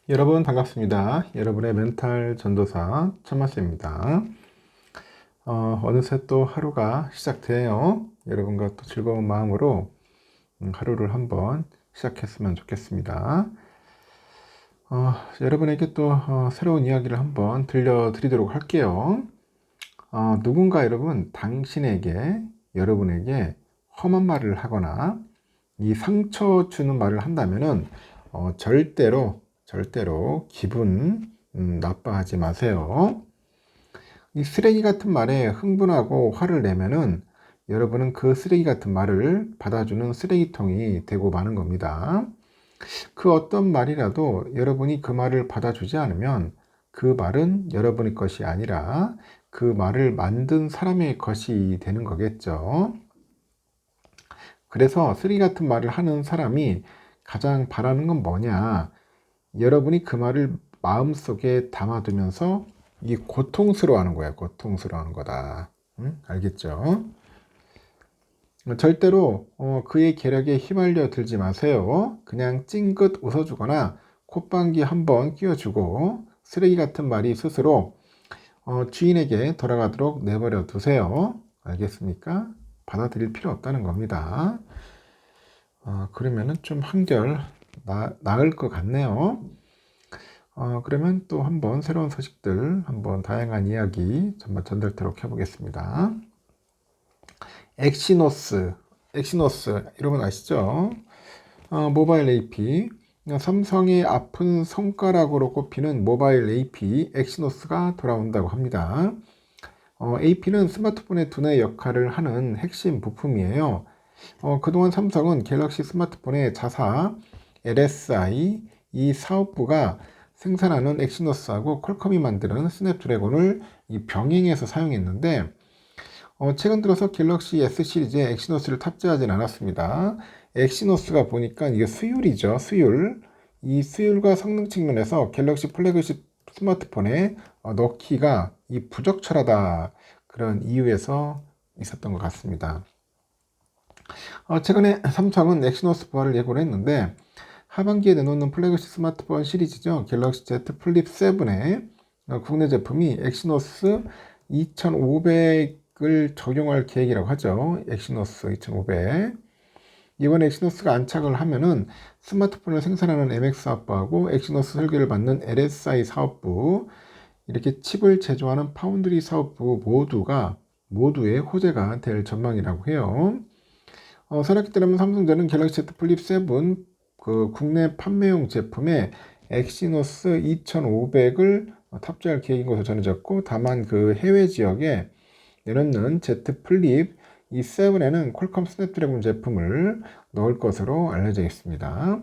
여러분 반갑습니다. 여러분의 멘탈 전도사 천마스입니다. 어느새 또 하루가 시작돼요. 여러분과 또 즐거운 마음으로 하루를 한번 시작했으면 좋겠습니다. 여러분에게 또 새로운 이야기를 한번 들려드리도록 할게요. 누군가 여러분에게 험한 말을 하거나 이 상처 주는 말을 한다면은 절대로 기분 나빠하지 마세요. 이 쓰레기 같은 말에 흥분하고 화를 내면은 여러분은 그 쓰레기 같은 말을 받아주는 쓰레기통이 되고 마는 겁니다. 그 어떤 말이라도 여러분이 그 말을 받아주지 않으면 그 말은 여러분의 것이 아니라 그 말을 만든 사람의 것이 되는 거겠죠. 그래서 쓰레기 같은 말을 하는 사람이 가장 바라는 건 뭐냐? 여러분이 그 말을 마음속에 담아두면서 이 고통스러워하는 거야. 고통스러워하는 거다. 응? 알겠죠? 절대로 그의 계략에 휘말려 들지 마세요. 그냥 찡긋 웃어주거나 콧방귀 한번 끼워주고 쓰레기 같은 말이 스스로 주인에게 돌아가도록 내버려 두세요. 알겠습니까? 받아들일 필요 없다는 겁니다. 그러면은 좀 한결 나을 것 같네요. 그러면 또 한번 새로운 소식들, 한번 다양한 이야기 전반 전달토록 해보겠습니다. 엑시노스, 여러분 아시죠? 모바일 AP, 삼성의 아픈 손가락으로 꼽히는 모바일 AP 엑시노스가 돌아온다고 합니다. AP는 스마트폰의 두뇌 역할을 하는 핵심 부품이에요. 그동안 삼성은 갤럭시 스마트폰의 자사 LSI 이 사업부가 생산하는 엑시노스하고 퀄컴이 만드는 스냅드래곤을 병행해서 사용했는데 최근 들어서 갤럭시 S 시리즈에 엑시노스를 탑재하진 않았습니다. 엑시노스가 보니까 이게 수율이죠. 수율. 이 수율과 성능 측면에서 갤럭시 플래그십 스마트폰에 넣기가 부적절하다. 그런 이유에서 있었던 것 같습니다. 최근에 삼성은 엑시노스 부활을 예고를 했는데 하반기에 내놓는 플래그십 스마트폰 시리즈죠. 갤럭시 Z 플립 7의 국내 제품이 엑시노스 2500을 적용할 계획이라고 하죠. 엑시노스 2500. 이번 엑시노스가 안착을 하면은 스마트폰을 생산하는 MX 사업부하고 엑시노스 설계를 받는 LSI 사업부, 이렇게 칩을 제조하는 파운드리 사업부 모두의 호재가 될 전망이라고 해요. 설악기 따르면 삼성전은 갤럭시 Z 플립 7 국내 판매용 제품에 엑시노스 2500을 탑재할 계획인 것으로 전해졌고, 다만 그 해외 지역에 내놓는 Z 플립 이 7에는 퀄컴 스냅드래곤 제품을 넣을 것으로 알려져 있습니다.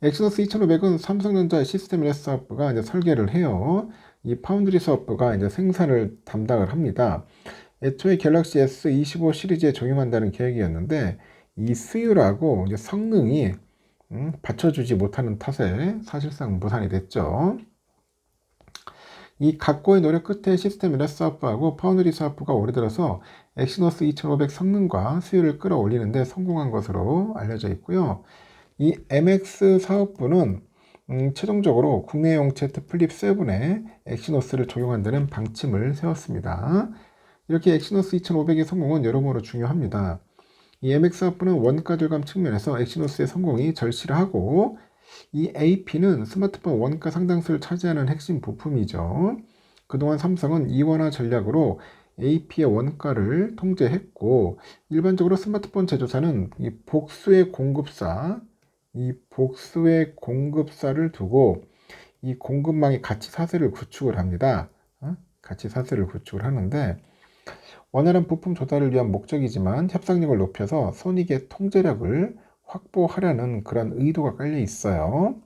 엑시노스 2500은 삼성전자 시스템 LS 사업부가 이제 설계를 해요. 이 파운드리 사업부가 이제 생산을 담당을 합니다. 애초에 갤럭시 S25 시리즈에 적용한다는 계획이었는데 이 수율하고 이제 성능이 받쳐주지 못하는 탓에 사실상 무산이 됐죠. 이 각고의 노력 끝에 시스템 LS 사업부하고 파운드리 사업부가 올해 들어서 엑시노스 2500 성능과 수율을 끌어올리는 데 성공한 것으로 알려져 있고요. 이 MX 사업부는 최종적으로 국내용 Z 플립 7에 엑시노스를 적용한다는 방침을 세웠습니다. 이렇게 엑시노스 2500의 성공은 여러모로 중요합니다. 이 MX 사업부는 원가 절감 측면에서 엑시노스의 성공이 절실하고, 이 AP는 스마트폰 원가 상당수를 차지하는 핵심 부품이죠. 그동안 삼성은 이원화 전략으로 AP의 원가를 통제했고, 일반적으로 스마트폰 제조사는 이 복수의 공급사를 두고 이 공급망의 가치 사슬을 구축을 합니다. 가치 사슬을 구축을 하는데, 원활한 부품 조달을 위한 목적이지만 협상력을 높여서 손익의 통제력을 확보하려는 그런 의도가 깔려 있어요.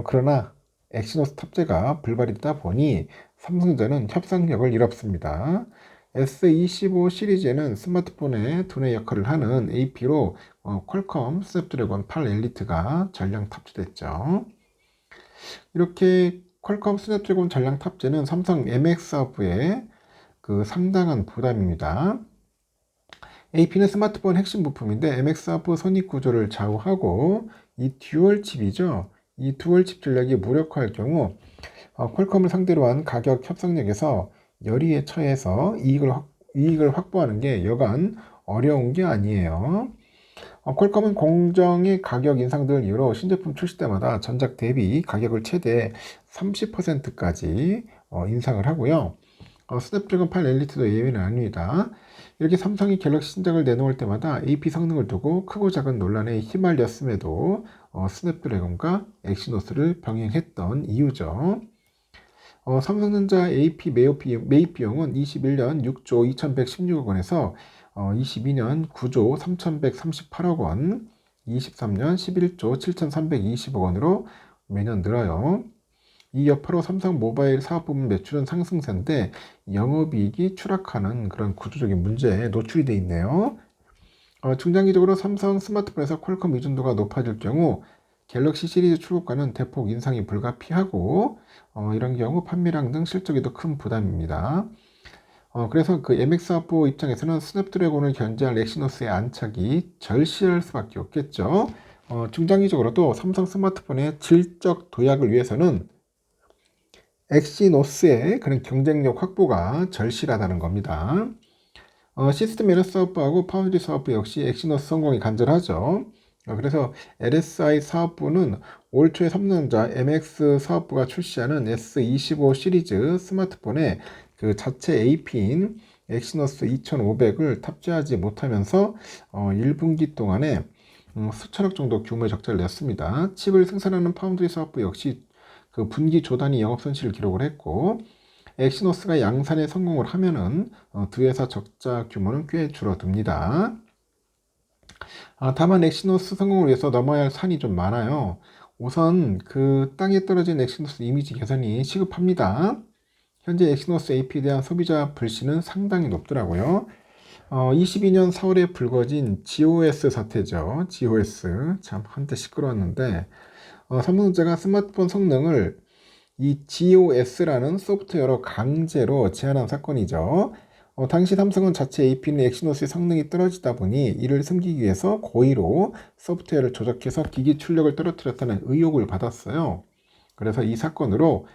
그러나 엑시노스 탑재가 불발이다 보니 삼성전자는 협상력을 잃었습니다. S25 시리즈에는 스마트폰의 두뇌 역할을 하는 AP로 퀄컴 스냅드래곤 8 엘리트가 전량 탑재됐죠. 이렇게 퀄컴 스냅드래곤 전량 탑재는 삼성 MX 사업부의 그 상당한 부담입니다. AP는 스마트폰 핵심 부품인데 MX 사업부 손익 구조를 좌우하고 이 듀얼 칩이죠. 이 듀얼 칩 전략이 무력화할 경우 퀄컴을 상대로 한 가격 협상력에서 열의에 처해서 이익을 확보하는 게 여간 어려운 게 아니에요. 퀄컴은 공정의 가격 인상등을 이유로 신제품 출시 때마다 전작 대비 가격을 최대 30%까지 인상을 하고요. 스냅드래곤 8 엘리트도 예외는 아닙니다. 이렇게 삼성이 갤럭시 신작을 내놓을 때마다 AP 성능을 두고 크고 작은 논란에 휘말렸음에도 스냅드래곤과 엑시노스를 병행했던 이유죠. 삼성전자 AP 매입 비용은 21년 6조 2116억 원에서 22년 9조 3138억 원, 23년 11조 7320억 원으로 매년 늘어요. 이 여파로 삼성 모바일 사업 부문 매출은 상승세인데 영업이익이 추락하는 그런 구조적인 문제에 노출이 돼 있네요. 중장기적으로 삼성 스마트폰에서 퀄컴 의존도가 높아질 경우 갤럭시 시리즈 출고가는 대폭 인상이 불가피하고 이런 경우 판매량 등 실적에도 큰 부담입니다. 그래서 그 MX 사업부 입장에서는 스냅드래곤을 견제할 엑시노스의 안착이 절실할 수밖에 없겠죠. 중장기적으로도 삼성 스마트폰의 질적 도약을 위해서는 엑시노스의 그런 경쟁력 확보가 절실하다는 겁니다. 시스템 에너 사업부하고 파운드리 사업부 역시 엑시노스 성공이 간절하죠. 그래서 LSI 사업부는 올 초에 삼성전자 MX 사업부가 출시하는 S25 시리즈 스마트폰에 그 자체 AP인 엑시노스 2500을 탑재하지 못하면서 1분기 동안에 수천억 정도 규모의 적자를 냈습니다. 칩을 생산하는 파운드리 사업부 역시 그 분기 조단위 영업 손실을 기록을 했고 엑시노스가 양산에 성공을 하면은 두 회사 적자 규모는 꽤 줄어듭니다. 다만 엑시노스 성공을 위해서 넘어야 할 산이 좀 많아요. 우선 그 땅에 떨어진 엑시노스 이미지 개선이 시급합니다. 현재 엑시노스 AP에 대한 소비자 불신은 상당히 높더라고요. 22년 4월에 불거진 GOS 사태죠. GOS 참 한때 시끄러웠는데 삼성전자가 스마트폰 성능을 이 GOS라는 소프트웨어로 강제로 제한한 사건이죠. 당시 삼성은 자체 AP는 엑시노스의 성능이 떨어지다 보니 이를 숨기기 위해서 고의로 소프트웨어를 조작해서 기기 출력을 떨어뜨렸다는 의혹을 받았어요. 그래서 이 사건으로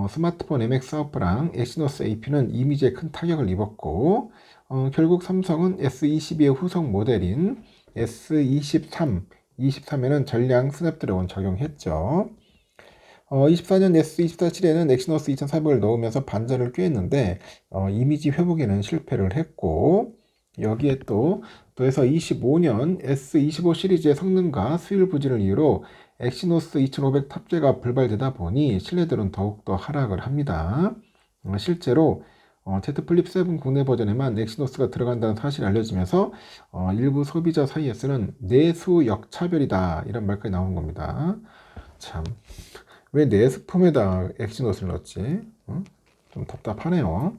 스마트폰 MX 사업부랑 엑시노스 AP는 이미지에 큰 타격을 입었고 결국 삼성은 S22의 후속 모델인 S23, 23에는 전량 스냅드래곤 적용했죠. 24년 S24 7에는 엑시노스 2400을 넣으면서 반전을 꾀했는데 이미지 회복에는 실패를 했고 여기에 또 더해서 25년 S25 시리즈의 성능과 수율 부진을 이유로 엑시노스 2500 탑재가 불발되다 보니 신뢰도는 더욱더 하락을 합니다. 실제로 Z 플립 7 국내 버전에만 엑시노스가 들어간다는 사실이 알려지면서 일부 소비자 사이에서는 내수 역차별이다 이런 말까지 나온 겁니다. 참, 왜 내 스품에다 엑시노스를 넣었지? 좀 답답하네요.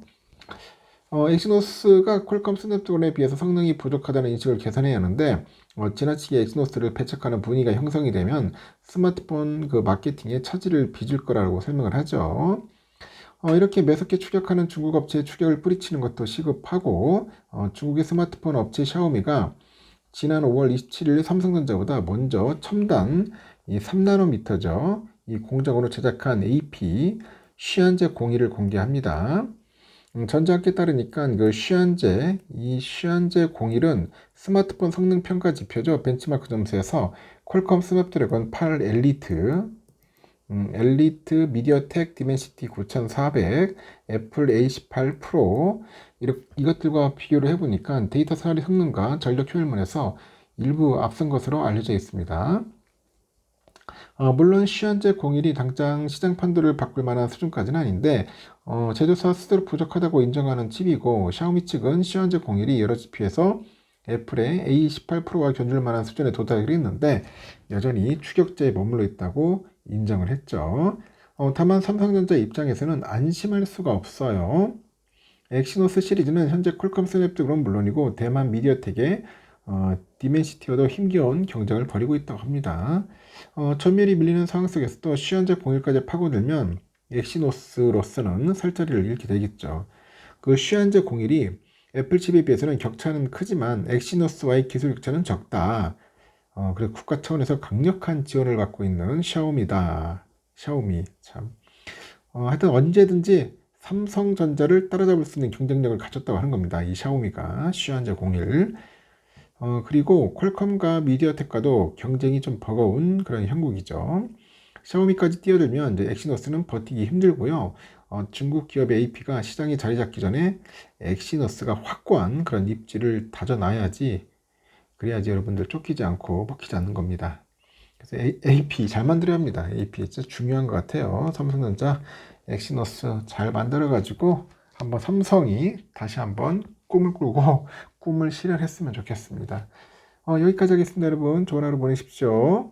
엑시노스가 퀄컴 스냅드래곤에 비해서 성능이 부족하다는 인식을 개선해야 하는데 지나치게 엑시노스를 배척하는 분위기가 형성이 되면 스마트폰 그 마케팅에 차질을 빚을 거라고 설명을 하죠. 이렇게 매섭게 추격하는 중국 업체의 추격을 뿌리치는 것도 시급하고 중국의 스마트폰 업체 샤오미가 지난 5월 27일 삼성전자보다 먼저 첨단 이 3나노미터죠. 이 공정으로 제작한 AP 쉬안제 02를 공개합니다. 전자학계에 따르니까 그 이 쉬안제 01은 스마트폰 성능 평가 지표죠. 벤치마크 점수에서 퀄컴 스냅드래곤 8 엘리트, 엘리트 미디어텍 디멘시티 9400, 애플 A18 프로 이것들과 비교를 해보니까 데이터 처리 성능과 전력 효율면에서 일부 앞선 것으로 알려져 있습니다. 물론 쉬안제 01이 당장 시장 판도를 바꿀 만한 수준까지는 아닌데 제조사 스스로 부족하다고 인정하는 칩이고 샤오미 측은 쉬안제 01이 여러 GPU에서 애플의 A18 프로와 견줄 만한 수준에 도달을 했는데 여전히 추격자에 머물러 있다고 인정을 했죠. 다만 삼성전자 입장에서는 안심할 수가 없어요. 엑시노스 시리즈는 현재 퀄컴 스냅드래곤은 물론이고 대만 미디어텍의 디멘시티와도 힘겨운 경쟁을 벌이고 있다고 합니다. 전멸이 밀리는 상황 속에서도 쉬안제 01까지 파고들면 엑시노스로서는 살 자리를 잃게 되겠죠. 그 쉬안제 01이 애플 칩에 비해서는 격차는 크지만 엑시노스와의 기술 격차는 적다. 그리고 국가 차원에서 강력한 지원을 받고 있는 샤오미다. 샤오미 참. 하여튼 언제든지 삼성전자를 따라잡을 수 있는 경쟁력을 갖췄다고 하는 겁니다. 이 샤오미가 슈안제 01. 그리고 퀄컴과 미디어텍과도 경쟁이 좀 버거운 그런 형국이죠. 샤오미까지 뛰어들면 이제 엑시노스는 버티기 힘들고요. 중국 기업의 AP가 시장에 자리 잡기 전에 엑시노스가 확고한 그런 입지를 다져놔야지, 그래야지 여러분들 쫓기지 않고 먹히지 않는 겁니다. 그래서 AP 잘 만들어야 합니다. AP 진짜 중요한 것 같아요. 삼성전자 엑시노스 잘 만들어 가지고 한번 삼성이 다시 한번 꿈을 꾸고 꿈을 실현했으면 좋겠습니다. 여기까지 하겠습니다. 여러분 좋은 하루 보내십시오.